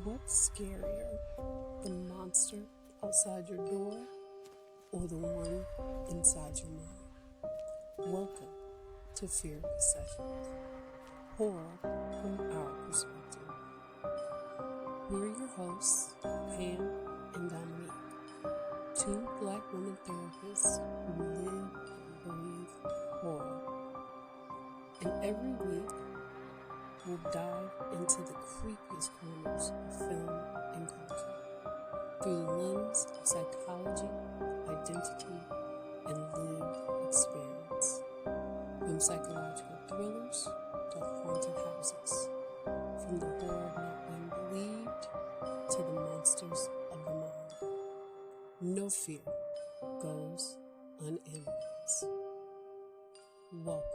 What's scarier, the monster outside your door or the one inside your mind? Welcome to Fearapy Sessions, horror from our perspective. We're your hosts, Pam and Dominique, two Black women therapists who live and breathe horror. And every week, we'll dive into the creepiest corners of film and culture through the lens of psychology, identity, and lived experience. From psychological thrillers to haunted houses, from the horror of not being believed to the monsters of the mind. No fear goes unanalyzed. Welcome.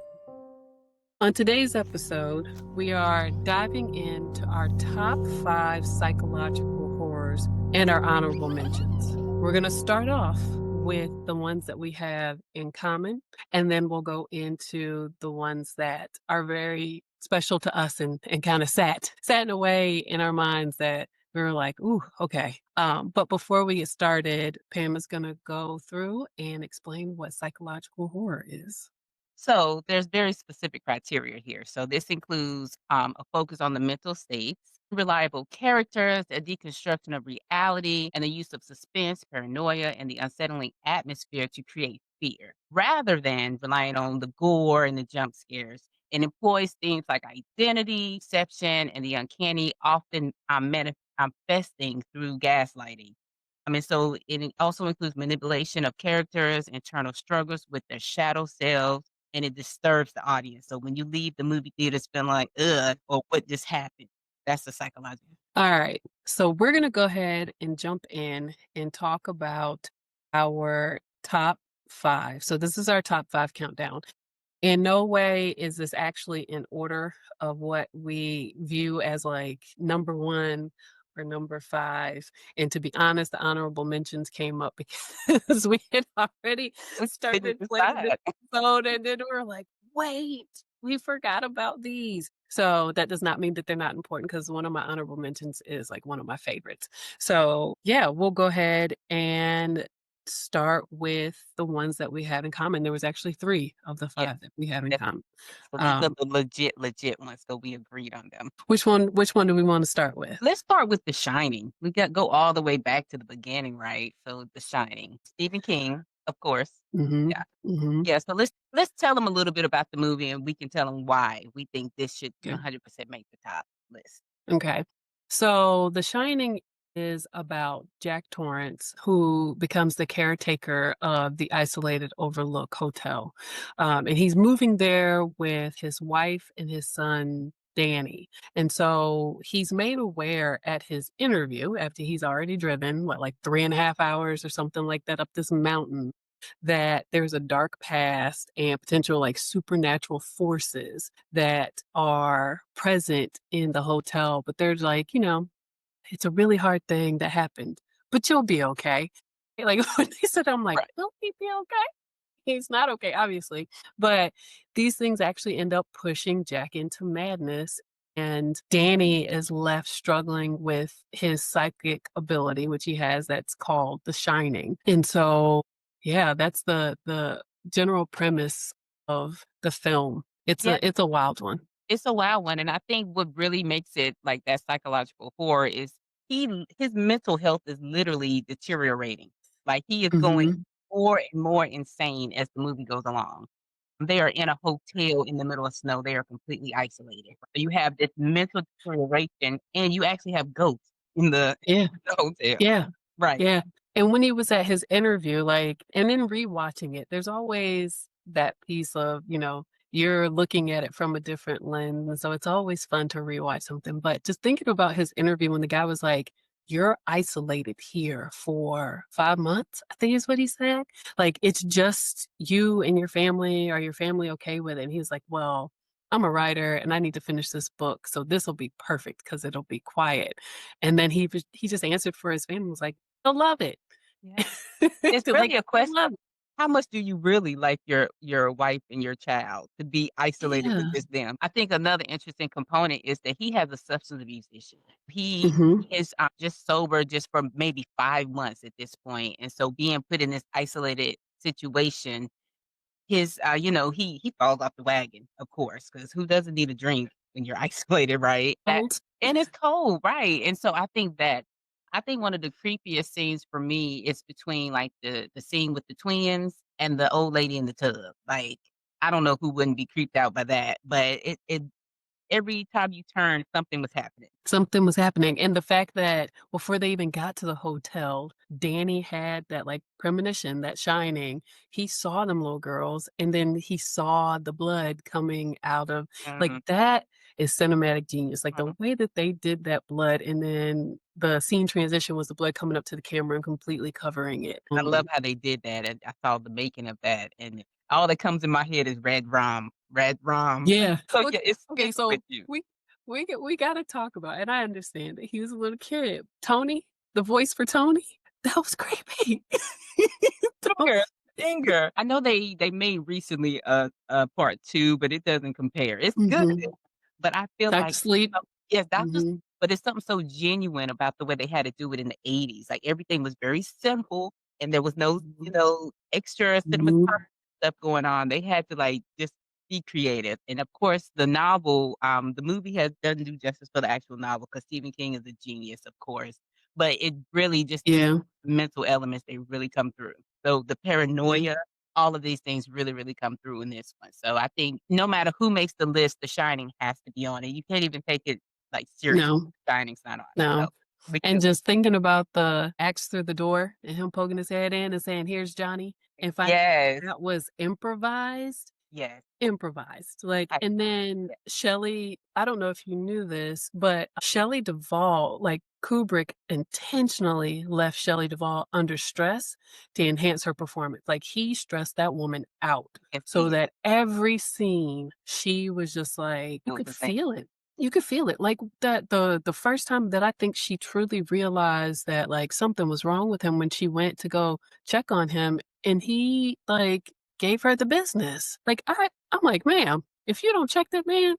On today's episode, we are diving into our top 5 psychological horrors and our honorable mentions. We're going to start off with the ones that we have in common, and then we'll go into the ones that are very special to us and kind of sat in a way in our minds that we were like, ooh, okay. But before we get started, Pam is going to go through and explain what psychological horror is. So there's very specific criteria here. So this includes a focus on the mental states, reliable characters, a deconstruction of reality, and the use of suspense, paranoia, and the unsettling atmosphere to create fear, rather than relying on the gore and the jump scares. It employs themes like identity, deception, and the uncanny, often manifesting through gaslighting. So it also includes manipulation of characters, internal struggles with their shadow selves, and it disturbs the audience. So when you leave the movie theaters feeling like, ugh, or what just happened, that's the psychological. All right. So we're going to go ahead and jump in and talk about our top 5. So this is our top 5 countdown. In no way is this actually in order of what we view as like number 1 or number 5. And to be honest, the honorable mentions came up because we had already We couldn't started playing this decide. episode, and then we were like, wait, we forgot about these. So that does not mean that they're not important, because one of my honorable mentions is like one of my favorites. So yeah, we'll go ahead and start with the ones that we have in common. There was actually 3 of the Yeah, 5 that we have in definitely. common. So these are Um, the legit ones. So we agreed on them. which one do we want to start with? Let's start with The Shining. We got go all the way back to the beginning, right? So The Shining, Stephen King, of course. Mhm. Yeah, Mhm. yeah. So let's tell them a little bit about the movie, and we can tell them why we think this should Okay. 100% make the top list. Okay. So The Shining is about Jack Torrance, who becomes the caretaker of the isolated Overlook Hotel. And he's moving there with his wife and his son, Danny. And so he's made aware at his interview, after he's already driven, like 3.5 hours or something like that up this mountain, that there's a dark past and potential like supernatural forces that are present in the hotel. But there's like, it's a really hard thing that happened, but you'll be okay. Like when they said, I'm like, Right. will he be okay? He's not okay, obviously. But these things actually end up pushing Jack into madness. And Danny is left struggling with his psychic ability, which he has, that's called the Shining. And so, yeah, that's the general premise of the film. Yeah, It's a wild one. it's a wild one, and I think what really makes it like that psychological horror is his mental health is literally deteriorating. Like he is going Hmm. more and more insane as the movie goes along. They are in a hotel in the middle of snow. They are completely isolated. So you have this mental deterioration, and you actually have ghosts in the, Yeah. the hotel. Yeah. Right. Yeah. And when he was at his interview, like, and then rewatching it, there's always that piece of, you're looking at it from a different lens. And so it's always fun to rewatch something. But just thinking about his interview when the guy was like, you're isolated here for 5 months, I think is what he said. Like, it's just you and your family. Are your family okay with it? And he was like, well, I'm a writer and I need to finish this book. So this will be perfect because it'll be quiet. And then he just answered for his family, was like, they'll love it. Yeah. It's They're like, really a "They'll question. love it." how much do you really like your wife and your child to be isolated with Yeah. just them? I think another interesting component is that he has a substance abuse issue. Mhm. He is, just sober just for maybe 5 months at this point, and so being put in this isolated situation, he falls off the wagon, of course, because who doesn't need a drink when you're isolated, right? That Old. and it's cold, right? And so I think one of the creepiest scenes for me is between, like, the scene with the twins and the old lady in the tub. Like, I don't know who wouldn't be creeped out by that, but it every time you turn, something was happening. Something was happening, and the fact that before they even got to the hotel, Danny had that, like, premonition, that shining. He saw them little girls, and then he saw the blood coming out of like, Mhm, that is cinematic genius, like, the mhm. way that they did that blood, and then the scene transition was the blood coming up to the camera and completely covering it. I love how they did that, and I saw the making of that, and all that comes in my head is red rum. Yeah. So, Okay, yeah, okay, it's with so you. we gotta talk about and I understand that he was a little kid. Tony, the voice for Tony, that was creepy. Don't Stinger, Stinger. I know they made recently a part 2, but it doesn't compare. It's good, Mhm. but I feel Doctor like Sleep. yes, Doctor Mhm. but it's something so genuine about the way they had to do it in the '80s. Like, everything was very simple, and there was no, Mhm. extra Mhm. cinematography stuff going on. They had to, like, just be creative, and, of course, the movie doesn't do justice for the actual novel because Stephen King is a genius, of course, but it really just these Yeah, mental elements, they really come through. So, the yeah. paranoia, all of these things really, really come through in this one. So, I think no matter who makes the list, The Shining has to be on it. You can't even take it, like, seriously. No, Shining's not on it. So, no. we And can just thinking about the axe through the door and him poking his head in and saying, "Here's Johnny," and finding yes, that was improvised. yes. Improvised, like I and then yeah, Shelley I don't know if you knew this, but Shelley Duvall like, Kubrick intentionally left Shelley Duvall under stress to enhance her performance, like, he stressed that woman out you can so see it. that every scene, she was just like you It was could the same. feel it. You could feel it, like, that the first time that I think she truly realized that, like, something was wrong with him when she went to go check on him, and he, like, gave her the business. Like, I'm like, "Ma'am, if you don't check that man,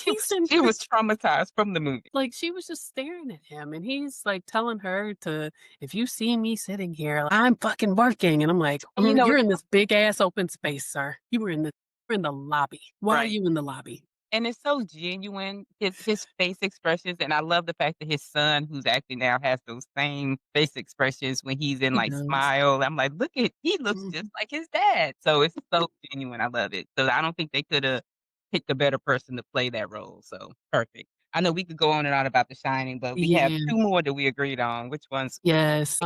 he's in" She was traumatized from the movie. like, she was just staring at him, and he's, like, telling her to, "If you see me sitting here, like, I'm fucking working," and I'm like, And you know You're it's in this big ass open space, sir. You were in the lobby. Why are right. you in the lobby?" And it's so genuine, his face expressions, and I love the fact that his son, who's acting now, has those same face expressions when he's in, He like, does. Smile. I'm like, "Look at he looks just Mhm. like his dad." So it's so genuine, I love it. So I don't think they coulda picked a better person to play that role, so perfect. I know we could go on and on about The Shining, but we have Yeah. 2 more that we agreed on. Which ones? Yes.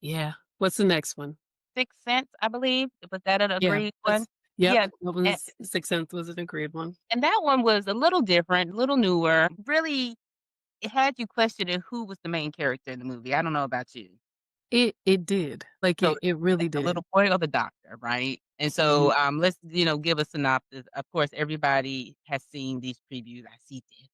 Yeah. What's the next one? Sixth Sense, I believe. Was that an Yeah. agreed one? That's Yep. Yeah, That and was Sixth Sense was an agreed one. and that one was a little different, a little newer. Really, it had you questioning who was the main character in the movie. I don't know about you. It did. Like, So, it like, really the did. little boy or the doctor, right? And Mhm. so, let's, give a synopsis. Of course, everybody has seen these previews. I see it,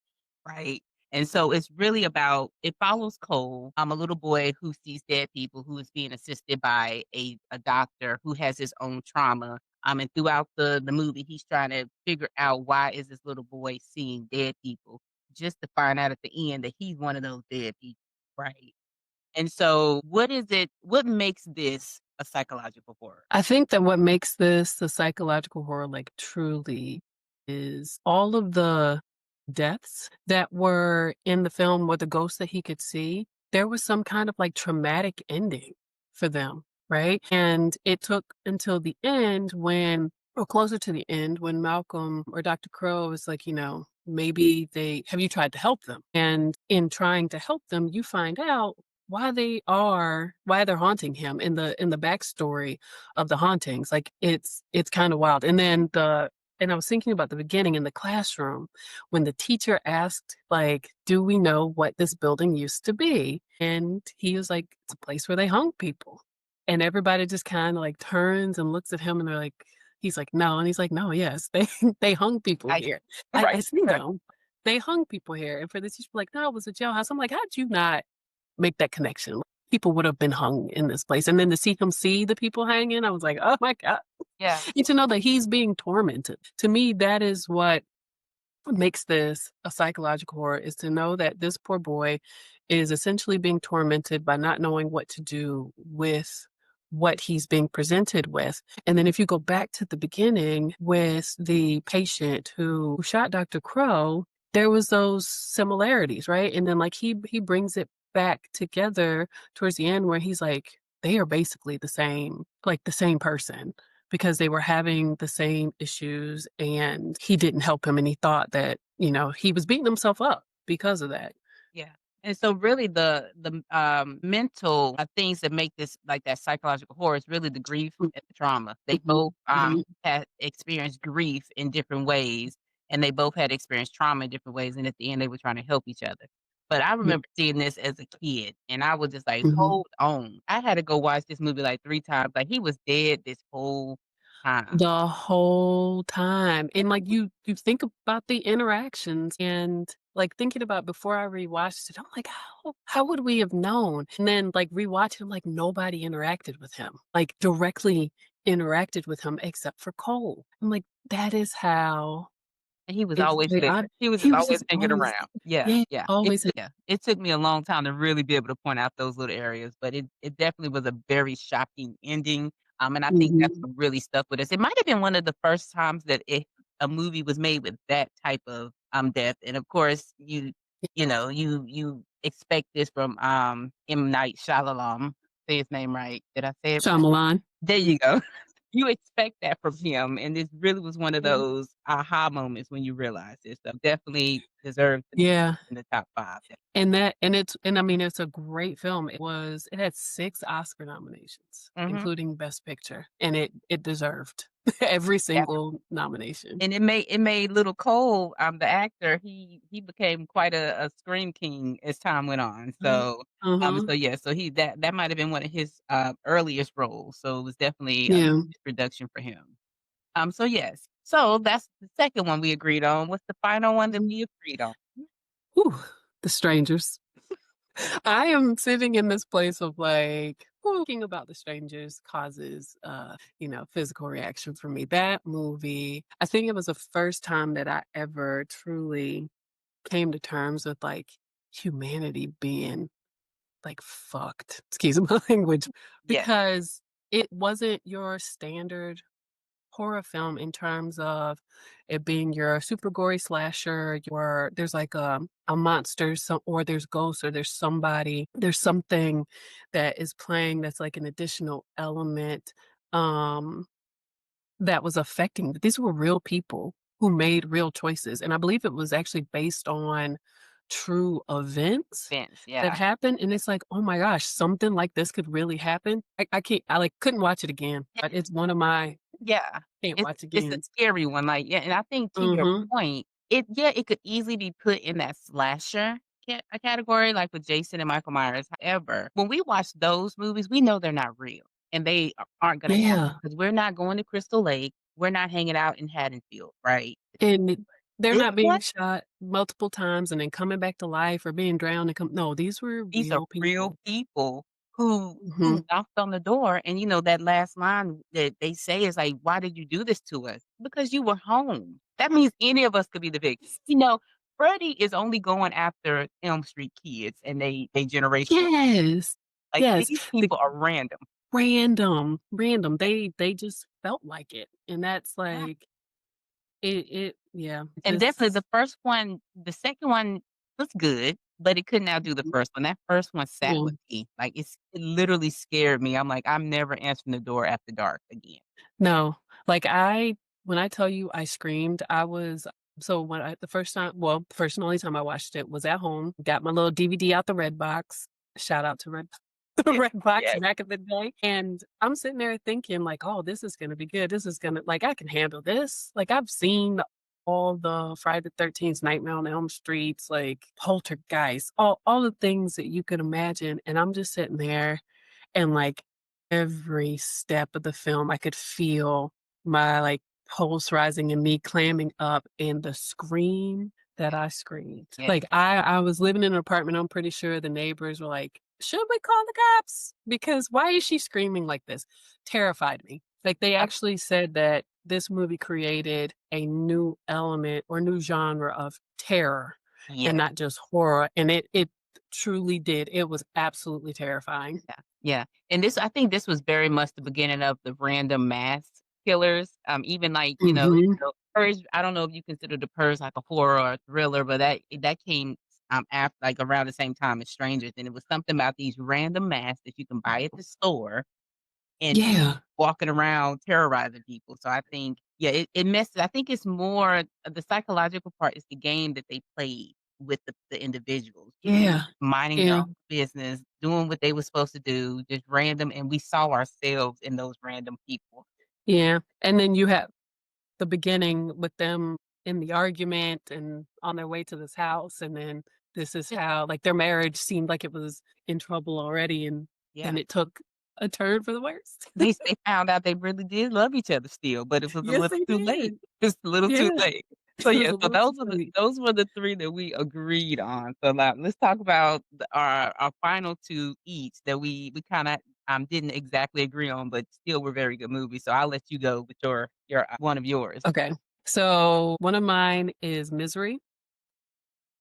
right? And so it's really about it follows Cole, a little boy who sees dead people, who is being assisted by a doctor who has his own trauma. And throughout the movie, he's trying to figure out why is this little boy seeing dead people, just to find out at the end that he's one of those dead people, right? And so what makes this a psychological horror? I think that what makes this a psychological horror, like, truly is all of the deaths that were in the film with the ghosts that he could see, there was some kind of, like, traumatic ending for them, right? And it took until the end when or closer to the end when Malcolm or Dr. Crow was like, "Maybe they have you tried to help them?" And in trying to help them, you find out why they're haunting him in the backstory of the hauntings. Like, it's kinda wild. And I was thinking about the beginning in the classroom when the teacher asked, like, "Do we know what this building used to be?" And he was like, "It's a place where they hung people." And everybody just kinda, like, turns and looks at him, and they're like he's like, "No," and he's like, "No, yes, they they hung people I here. I right. see them. They hung people here." And for this teacher to be like, "No, it was a jailhouse." I'm like, "How'd you not make that connection?" people would have been hung in this place. And then to see him see the people hanging, I was like, oh my God. Yeah. And to know that he's being tormented. To me, that is what makes this a psychological horror, is to know that this poor boy is essentially being tormented by not knowing what to do with what he's being presented with. And then if you go back to the beginning with the patient who shot Dr. Crow, there was those similarities, right? And then like he brings it back together towards the end where he's like, they are basically the same, like the same person, because they were having the same issues and he didn't help him, and he thought that, he was beating himself up because of that. Yeah. And so really the mental, things that make this like that psychological horror is really the grief and the trauma. They Mhm, both, mhm, had experienced grief in different ways, and they both had experienced trauma in different ways, and at the end, they were trying to help each other. But I yeah, remember seeing this as a kid, and I was just like, mhm. "Hold on." I had to go watch this movie like 3 times, like, he was dead this whole time. The whole time, and, like, you think about the interactions and, like, thinking about before I rewatched it, I'm like, "How would we have known?" And then, like, rewatching, like, nobody interacted with him, like, directly interacted with him except for Cole. I'm like, "That is how And he was it's always very there. odd." He was just He was always just hanging always around. Yeah, yeah, yeah. always Yeah. It took me a long time to really be able to point out those little areas, but it definitely was a very shocking ending, and I think that's mhm. what really stuck with us. It might have been one of the first times that a movie was made with that type of, death, and of course, you expect this from, M. Night Shyamalan. Say his name right. Did I say it right? Shyamalan. There you go. You expect that from him, and this really was one of Mhm. those aha moments when you realize it, so definitely deserves to be Yeah. in the top 5. I mean, it's a great film. It had 6 Oscar nominations, Mhm. including Best Picture, and it deserved every Yeah, single nomination. and it made Little Cole, the actor, he became quite a scream king as time went on, so, Uh-huh. yeah, so he that might have been one of his, earliest roles, so it was definitely a Yeah. production for him. So yes. So that's the second one we agreed on. What's the final one that Mhm. we agreed on? Whew, The Strangers. I am sitting in this place of, like, thinking about The Strangers causes, physical reaction for me. That movie, I think it was the first time that I ever truly came to terms with, like, humanity being like, fucked, excuse my language, Yes. because it wasn't your standard horror film in terms of it being your super gory slasher, there's like a monster, or there's ghosts, or there's something that is playing that's like an additional element, um, that was affecting these were real people who made real choices, and I believe it was actually based on true events Vince, that yeah. happened, and it's like, "Oh my gosh, something like this could really happen." I couldn't watch it again, but it's one of my Yeah. can't watch It's a agains. scary one, like, yeah, and I think to your Mhm. point, it could easily be put in that slasher category, like with Jason and Michael Myers. However, when we watch those movies, we know they're not real, and they aren't gonna happen Yeah, because we're not going to Crystal Lake, we're not hanging out in Haddonfield, right? they're This not one, being shot multiple times and then coming back to life or being drowned and come no, these were these are real real people. people who Mhm. knocked on the door, and, that last line that they say is like, "Why did you do this to us?" "Because you were home." That means any of us could be the victim. Freddie is only going after Elm Street kids and they generation. Yes. Like, Yes. these The people are random. random. They just felt like it, and that's Yeah. like it yeah, And definitely just the second one was good, but it couldn't outdo the first one. That first one sat yeah. with me. Like, it literally scared me. I'm like, "I'm never answering the door after dark again." No, like, when I tell you I screamed, I was so when I the first time well, the first and only time I watched it was at home, got my little DVD out the Redbox. Shout out to Red Yeah. Redbox Yes. back in the day, and I'm sitting there thinking like, "Oh, this is gonna be good. This is gonna like, I can handle this." Like, I've seen all the Friday the 13th, Nightmare on Elm Streets, like, Poltergeist, all the things that you could imagine, and I'm just sitting there and, like, every step of the film, I could feel my, like, pulse rising and me clamming up and the scream that I screamed. Yeah. Like, I was living in an apartment, I'm pretty sure the neighbors were like, "Should we call the cops? Because why is she screaming like this?" Terrified me. Like, they I actually said that this movie created a new element or new genre of terror and Yeah. not just horror, and it truly did. It was absolutely terrifying. Yeah, yeah, and this I think this was very much the beginning of the random mass killers, even, like, Mhm. Purge I don't know if you consider The Purge like a horror or a thriller, but that came, after like, around the same time as Strangers, and it was something about these random masks that you can buy at the store and people Yeah. walking around terrorizing people, so I think yeah, it messes I think it's more the psychological part is the game that they played with the individuals, Yeah. minding their Yeah. own business, doing what they were supposed to do, just random, and we saw ourselves in those random people. Yeah. And then you have the beginning with them in the argument and on their way to this house, and then this is how, like, their marriage seemed like it was in trouble already, and then Yeah. it took a turn for the worst. They found out they really did love each other still, but it was a Yes, little they too late. did. It's a little too Yeah. late. So, It was yeah, a so little too late. those were the 3 that we agreed on. So now let's talk about our final 2 each that we kinda, didn't exactly agree on, but still were very good movies. So I'll let you go with one of yours. Okay. So, one of mine is Misery,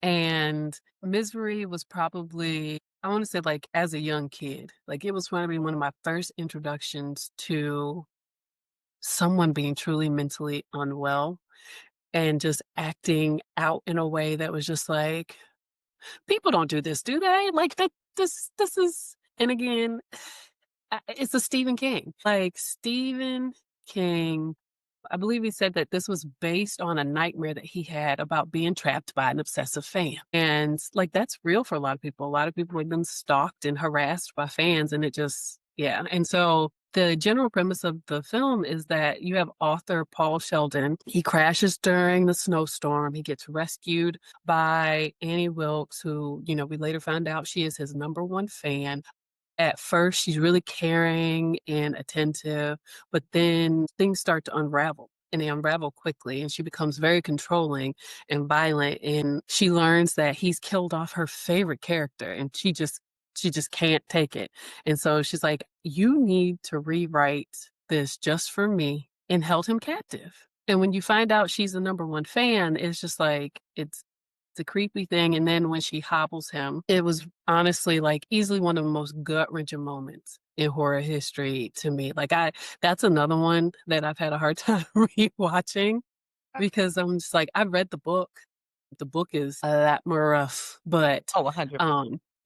and Misery was probably, I wanna say, like, as a young kid, like, it was probably one of my first introductions to someone being truly mentally unwell and just acting out in a way that was just like, "People don't do this, do they?" Like, that this is, and again, it's a Stephen King. Like, Stephen King, I believe he said that this was based on a nightmare that he had about being trapped by an obsessive fan. And, like, that's real for a lot of people. A lot of people have been stalked and harassed by fans, and it just, yeah. And so the general premise of the film is that you have author Paul Sheldon. He crashes during the snowstorm. He gets rescued by Annie Wilkes, who, we later find out she is his number one fan. At first, she's really caring and attentive, but then things start to unravel, and they unravel quickly, and she becomes very controlling and violent, and she learns that he's killed off her favorite character, and she just can't take it. And so she's like, "You need to rewrite this just for me," and held him captive. And when you find out she's the number one fan, it's just like it's a creepy thing, and then when she hobbles him, it was honestly, like, easily one of the most gut-wrenching moments in horror history to me. Like, I that's another one that I've had a hard time rewatching because I'm just like, I've read the book. The book is a lot more rough, but, Oh, 100.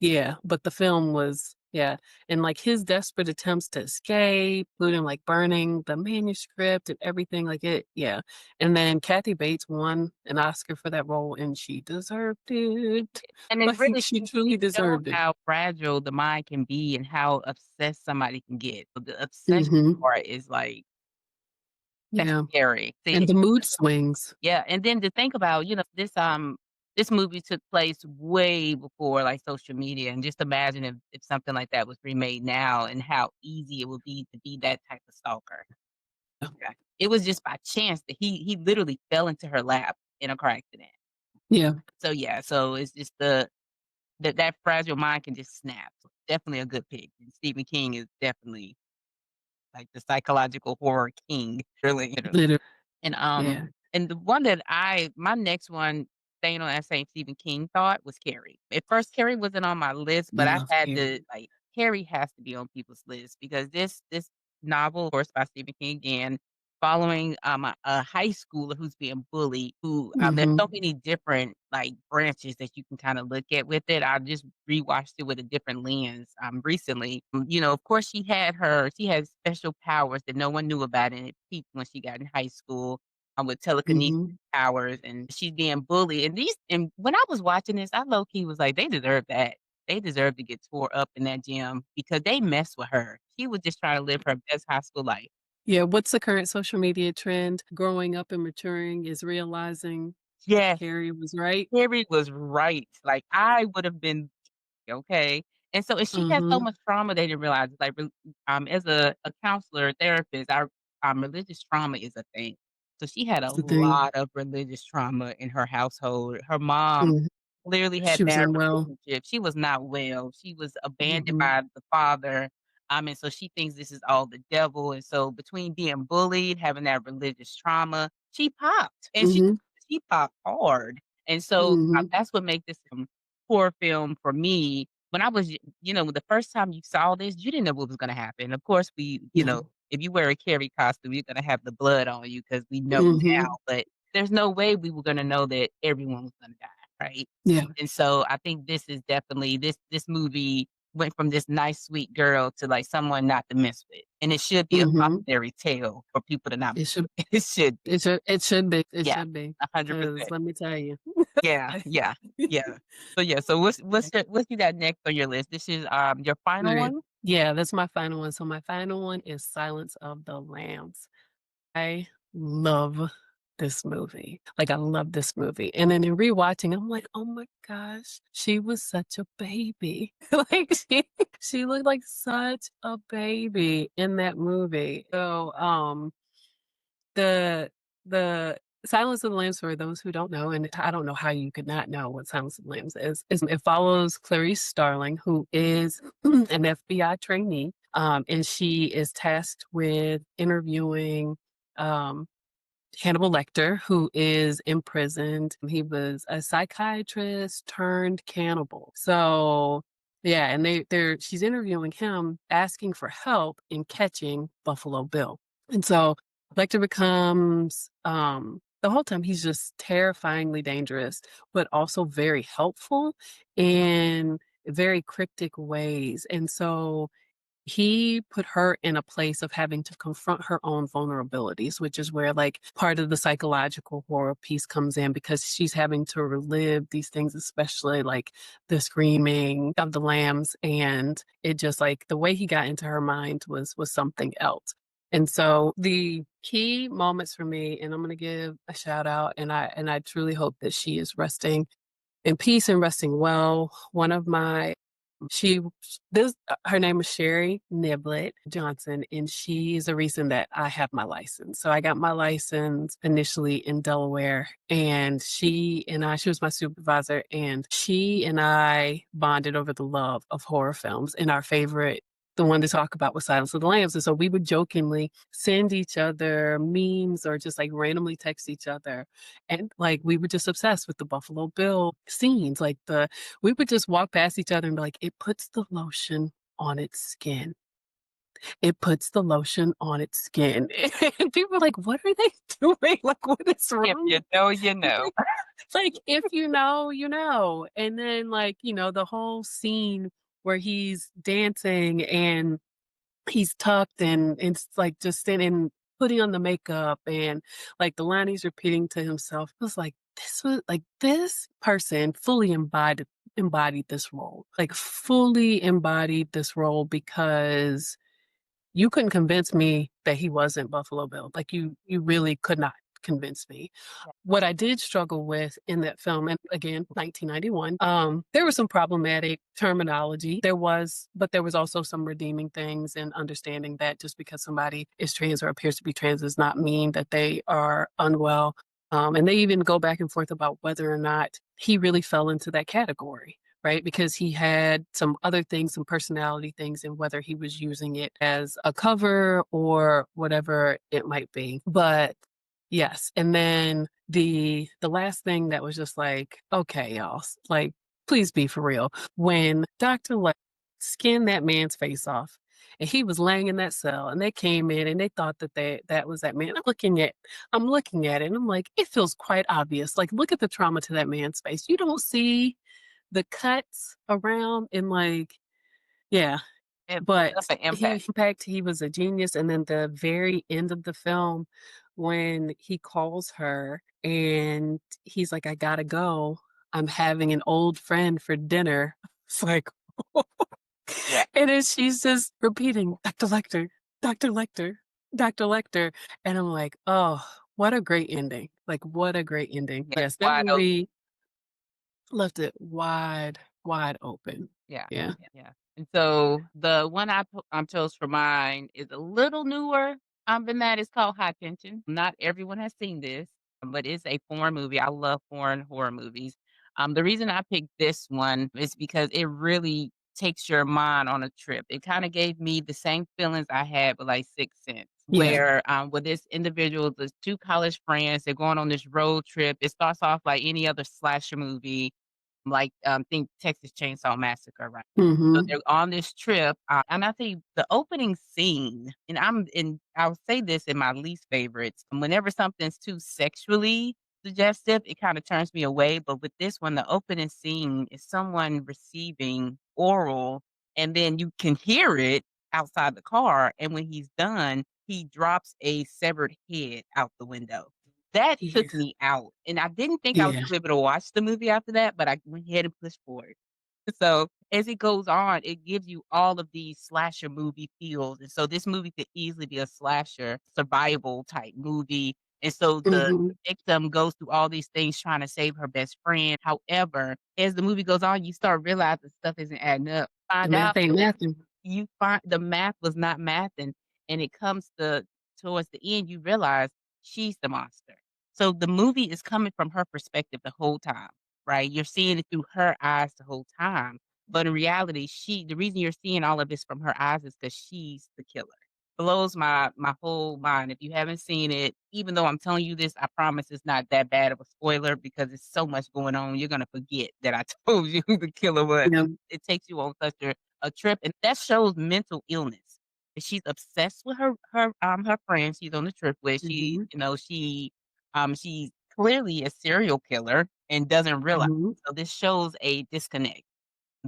yeah, but the film was, yeah, and, like, his desperate attempts to escape, including, like, burning the manuscript and everything, like, it, yeah, and then Kathy Bates won an Oscar for that role, and she deserved it. And it Like, really she it truly shows deserved it. how fragile the mind can be and how obsessed somebody can get. So the obsession Mhm. part is, like, that's Yeah, scary. and See the mood swings. yeah, and then to think about, this movie took place way before, like, social media, and just imagine if something like that was remade now and how easy it would be to be that type of stalker. Yeah. It was just by chance that he literally fell into her lap in a car accident. Yeah, So, yeah, so it's just that fragile mind can just snap. So definitely a good pick, and Stephen King is definitely, like, the psychological horror king, really, literally. literally, And, yeah. and the one that my next one, staying on that same Stephen King thought, was Carrie. At first, Carrie wasn't on my list, but I Love had Carrie. to, like, Carrie has to be on people's list because this novel, of course, by Stephen King again, following, a high schooler who's being bullied, who, there's Mhm, so many different, like, branches that you can kinda look at with it. I just rewatched it with a different lens, recently. Of course, she had special powers that no one knew about, and it peaked when she got in high school, with telekinesis mhm. powers, and she's being bullied, and when I was watching this, I low key was like, "They deserve that. They deserve to get tore up in that gym because they messed with her." She was just trying to live her best high school life. Yeah, what's the current social media trend? Growing up and maturing is realizing Yes, Carrie was right. Carrie was right, like, I would have been okay, and she had so Mhm. much trauma they didn't realize, like, as a counselor, therapist, religious trauma is a thing. So she had a That's the thing. lot of religious trauma in her household. Her mom Mhm. clearly had She was bad unwell. relationship. She was not well. She was abandoned Mhm, by the father. And so she thinks this is all the devil. And so between being bullied, having that religious trauma, she popped and mhm, she popped hard. And so mhm, that's what made this horror film for me. When I was, the first time you saw this, you didn't know what was going to happen. Of course, no. if you wear a Carrie costume, you're going to have the blood on you because we know now. Mhm, But there's no way we were going to know that everyone was going to die, right? yeah, And so I think this is definitely this movie went from this nice, sweet girl to, like, someone not to mess with, and it should be a mhm. cautionary tale for people to not It should it should be. it Yeah, should be, 'cause 100%. let me tell you. Yeah, yeah, yeah. So, yeah, so what's you got next on your list? This is, your final Okay. one? Yeah, that's my final one. So my final one is Silence of the Lambs. I love this movie. Like, I love this movie, and then in rewatching, I'm like, "Oh my gosh, she was such a baby." Like, she looked like such a baby in that movie. So, the the Silence of the Lambs, for those who don't know, and I don't know how you could not know what Silence of the Lambs is it follows Clarice Starling, who is an FBI trainee, and she is tasked with interviewing, um, Hannibal Lecter, who is imprisoned. He was a psychiatrist turned cannibal. So, yeah, and she's interviewing him, asking for help in catching Buffalo Bill. And so Lecter becomes the whole time he's just terrifyingly dangerous, but also very helpful in very cryptic ways. And so he put her in a place of having to confront her own vulnerabilities, which is where, like, part of the psychological horror piece comes in because she's having to relive these things, especially like the screaming of the lambs. And it just, like, the way he got into her mind was something else. And so the key moments for me, and I'm going to give a shout out, and I truly hope that she is resting in peace and resting well. One of my she this her name is Sherry Niblet Johnson, and she's the reason that I have my license. So I got my license initially in Delaware, and she was my supervisor, and she and I bonded over the love of horror films, and our favorite the one to talk about was Silence of the Lambs. And so we would jokingly send each other memes or just like randomly text each other. And like we were just obsessed with the Buffalo Bill scenes. We would just walk past each other and be like, it puts the lotion on its skin. It puts the lotion on its skin. And people were like, what are they doing? Like, what is If wrong you with know, you them? know. Like, if you know, you know. And then, like, the whole scene where he's dancing and he's tucked and it's like just sitting putting on the makeup and like the line he's repeating to himself. It was like this person fully embodied this role. Like fully embodied this role because you couldn't convince me that he wasn't Buffalo Bill. Like you really could not convince me. What I did struggle with in that film, and again, 1991, there was some problematic terminology. But there was also some redeeming things and understanding that just because somebody is trans or appears to be trans does not mean that they are unwell. And they even go back and forth about whether or not he really fell into that category, right? Because he had some other things, some personality things, and whether he was using it as a cover or whatever it might be. But yes, and then the last thing that was just like, "Okay, y'all, like, please be for real." When Doctor skinned that man's face off, and he was laying in that cell, and they came in, and they thought that was that man. I'm looking at it, and I'm like, "It feels quite obvious." Like, look at the trauma to that man's face. You don't see the cuts around and, like yeah, It left but an impact. he was a genius, and then the very end of the film, when he calls her and he's like, "I gotta go. I'm having an old friend for dinner." It's like Yeah, and then she's just repeating, "Dr. Lecter, Dr. Lecter, Dr. Lecter," and I'm like, "Oh, what a great ending." Like, what a great ending. yeah, Yes, that wide open. movie left it wide, wide open. Yeah, Yeah. yeah. And so the one chose for mine is a little newer, than that. It's called High Tension. Not everyone has seen this, but it's a foreign movie. I love foreign horror movies. The reason I picked this one is because it really takes your mind on a trip. It kinda gave me the same feelings I had with, like, Sixth Sense, Yeah. where, with this individual, there's 2 college friends, they're going on this road trip. It starts off like any other slasher movie, like, think Texas Chainsaw Massacre, right? So Mhm. they're on this trip, and I think the opening scene, and I'll say this in my least favorites, whenever something's too sexually suggestive, it kinda turns me away, but with this one, the opening scene is someone receiving oral, and then you can hear it outside the car, and when he's done, he drops a severed head out the window. That Yeah. took me out, and I didn't think I was Yeah. gonna be able to watch the movie after that, but I went ahead and pushed forward. So, as it goes on, it gives you all of these slasher movie feels, and so this movie could easily be a slasher survival type movie, and so the Mhm. victim goes through all these things trying to save her best friend. However, as the movie goes on, you start realizing stuff isn't adding up. The Find out math ain't that mathing. you find the math was not mathing, and it comes to towards the end, you realize she's the monster. So the movie is coming from her perspective the whole time, right? You're seeing it through her eyes the whole time, but in reality, the reason you're seeing all of this from her eyes is because she's the killer. Blows my whole mind. If you haven't seen it, even though I'm telling you this, I promise it's not that bad of a spoiler because it's so much going on. You're gonna forget that I told you who the killer was. Yeah. It takes you on such a trip, and that shows mental illness. And she's obsessed with her friend she's on the trip with. Mhm. She's clearly a serial killer and doesn't realize. Mhm. So this shows a disconnect.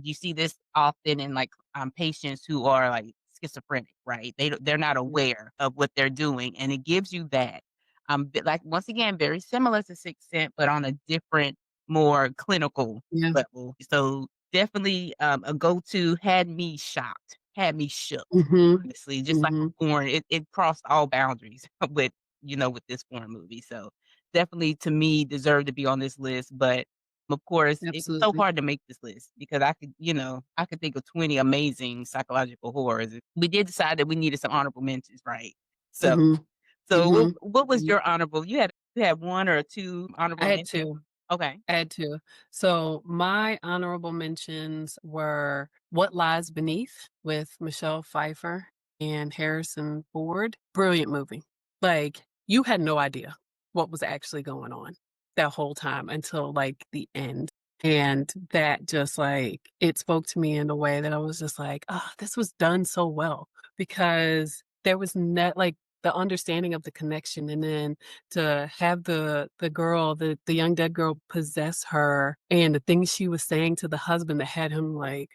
You see this often in, like, patients who are, like, schizophrenic, right? They're not Yeah. aware of what they're doing, and it gives you that. But, like, once again, very similar to Sixth Sense, but on a different, more clinical Yeah. level. So, definitely, a go-to, had me shocked, had me shook, Mhm. honestly, just like a Mhm. foreign it crossed all boundaries with, with this foreign movie. So, definitely, to me, deserved to be on this list, but of course, it was so Absolutely. hard to make this list because I could think of 20 amazing psychological horrors. We did decide that we needed some honorable mentions, right? So Mhm. so Mhm. what was Mhm. your honorable you had 1 or 2 I honorable had mentions? 2. Okay. I had 2. So, my honorable mentions were What Lies Beneath with Michelle Pfeiffer and Harrison Ford. Brilliant movie. Like, you had no idea what was actually going on that whole time until, like, the end. And that just, like, it spoke to me in a way that I was just like, "Ah, this was done so well," because there was not like, the understanding of the connection, and then to have the young dead girl possess her and the things she was saying to the husband that had him like,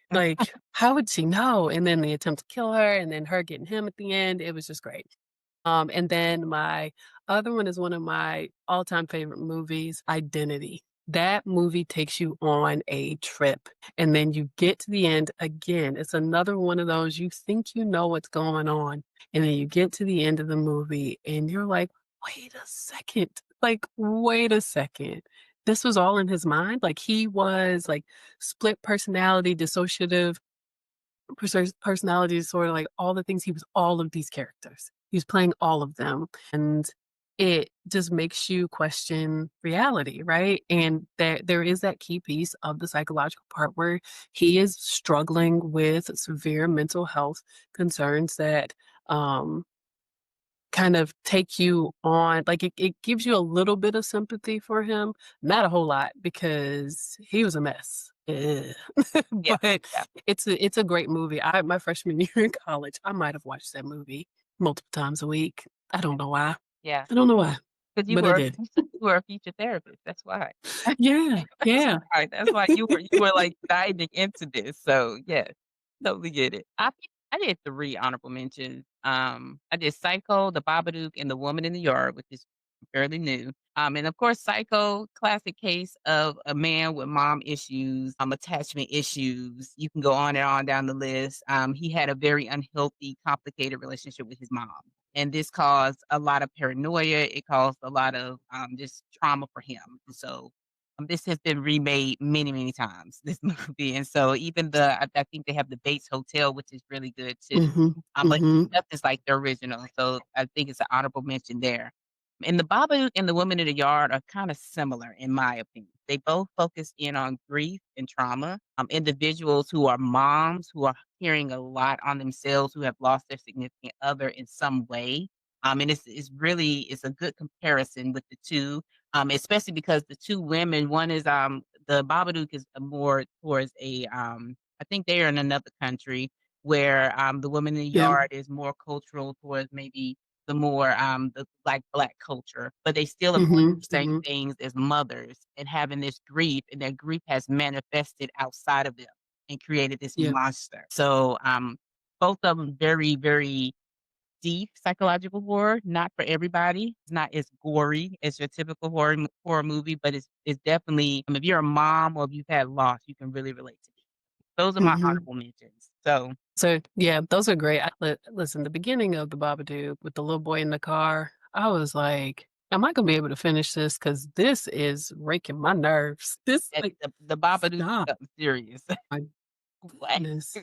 how would she know? And then the attempt to kill her and then her getting him at the end, it was just great. And then my other one is one of my all-time favorite movies, Identity. That movie takes you on a trip, and then you get to the end again. It's another one of those you think you know what's going on, and then you get to the end of the movie and you're like, "Wait a second. Like, wait a second. This was all in his mind?" Like he was like split personality, dissociative personality disorder, like all the things he was all of these characters. He was playing all of them, and it just makes you question reality, right? And there is that key piece of the psychological part where he is struggling with severe mental health concerns that um kind of take you on like, it gives you a little bit of sympathy for him, not a whole lot because he was a mess. Ugh. Yeah, But yeah, it's a great movie. I my freshman year in college, I might have watched that movie multiple times a week. I don't know why. yeah. I don't know why, 'Cause but I did. you were a future therapist, that's why. Yeah, That's yeah. why that's why you were, like, diving into this, so, yeah, totally get it. I did 3 honorable mentions. I did Psycho, The Babadook, and The Woman in the Yard, which is fairly new. And of course, Psycho, classic case of a man with mom issues, attachment issues. You can go on and on down the list. He had a very unhealthy, complicated relationship with his mom, and this caused a lot of paranoia. It caused a lot of, just trauma for him, and so this has been remade many, many times, this movie, and so even I think they have the Bates Hotel, which is really good too. Mhm, But mhm. nothing's like the original, so I think it's an honorable mention there. And the Babadook and the Woman in the Yard are kind of similar, in my opinion. They both focus in on grief and trauma. Individuals who are moms who are hearing a lot on themselves, who have lost their significant other in some way. And it's really it's a good comparison with the two, especially because the two women, one is the Babadook is more towards I think they are in another country where the Woman in the Yeah. Yard is more cultural towards maybe the more the like Black culture, but they still are going Mhm, through same mhm. things as mothers and having this grief, and their grief has manifested outside of them and created this Yeah. monster. So both of them very, very deep psychological horror, not for everybody. It's not as gory as your typical horror movie, but it's definitely if you're a mom or if you've had loss, you can really relate to it. Those are my Mhm. honorable mentions. So So, yeah, those are great. Listen, the beginning of the Babadook with the little boy in the car, I was like, "Am I gonna be able to finish this? Because this is raking my nerves." This, like, the Babadook is stop. something serious. My What? goodness.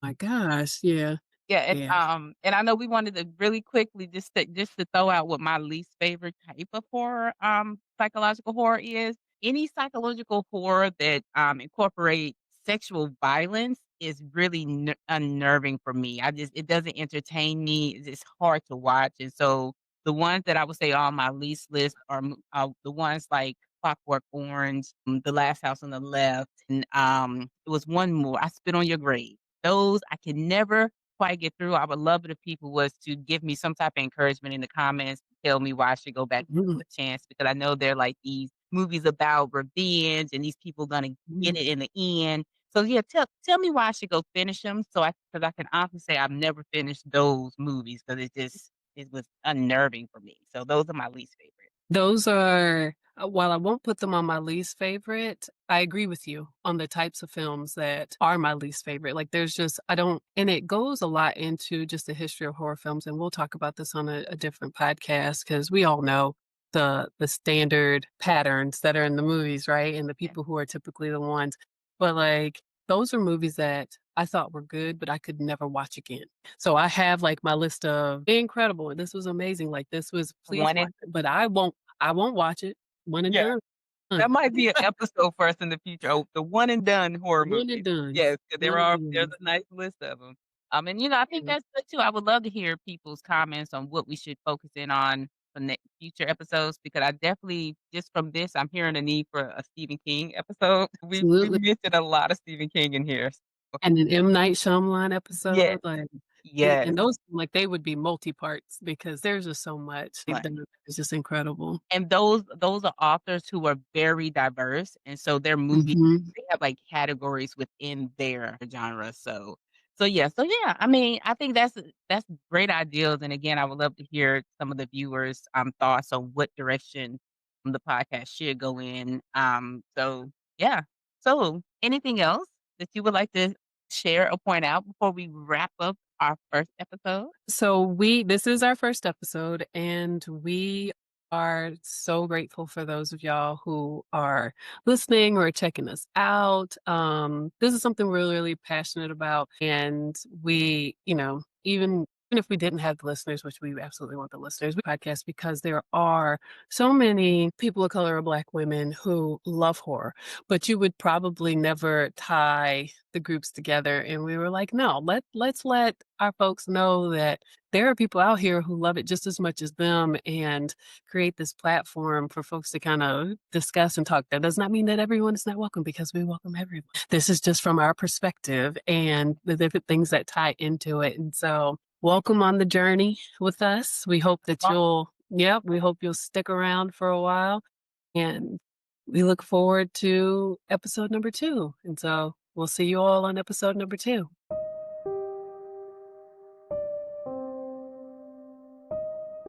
My gosh. Yeah. Yeah, Yeah. and I know we wanted to really quickly just to throw out what my least favorite type of horror, psychological horror is. Any psychological horror that incorporates sexual violence is really unnerving for me. It doesn't entertain me. It's hard to watch, and so the ones that I would say on my least list are the ones like Clockwork Orange, The Last House on the Left, and it was one more. I Spit on Your Grave. Those I can never quite get through. I would love it if people was to give me some type of encouragement in the comments, tell me why I should go back and give Mhm, them a chance because I know they're like these movies about revenge and these people gonna get mhm. it in the end. So yeah, tell me why I should go finish them so because I can honestly say I've never finished those movies because it was unnerving for me. So those are my least favorite. Those are while I won't put them on my least favorite, I agree with you on the types of films that are my least favorite. Like, there's just I don't and it goes a lot into just the history of horror films, and we'll talk about this on a different podcast because we all know the standard patterns that are in the movies, right? And the Yeah. people who are typically the ones. But, like, those are movies that I thought were good, but I could never watch again. So I have, like, my list of incredible, this was amazing, like, this was please One watch and it, but I won't watch it. One and yeah. done. Done. That might be an episode for us in the future. Oh, the one and done horror One and movies. done. Yes, 'cause One and there's done. a nice list of them. And I think Yeah. that's good too. I would love to hear people's comments on what we should focus in on for future episodes because I definitely just from this, I'm hearing a need for a Stephen King episode. We Absolutely. mentioned a lot of Stephen King in here. So, And an M. Night Shyamalan yes, episode, like, yes. and those, like, they would be multi-parts because there's just so much they've Much. done. It's just incredible. And those are authors who are very diverse, and so their movies, Mhm. they have, like, categories within their genre, so yeah, I mean, I think that's great ideas, and again, I would love to hear some of the viewers', thoughts on what direction the podcast should go in, so, yeah. So, anything else that you would like to share or point out before we wrap up our first episode? So this is our first episode, and we are so grateful for those of y'all who are listening or checking us out. This is something we're really passionate about, and we, even if we didn't have the listeners, which we absolutely want the listeners, we podcast because there are so many people of color or Black women who love horror, but you would probably never tie the groups together. And we were like, no, let's let our folks know that there are people out here who love it just as much as them and create this platform for folks to kind of discuss and talk. That does not mean that everyone is not welcome because we welcome everyone. This is just from our perspective and the different things that tie into it. And so welcome on the journey with us. We hope that we hope you'll stick around for a while. And we look forward to episode number 2. And so we'll see you all on episode number 2.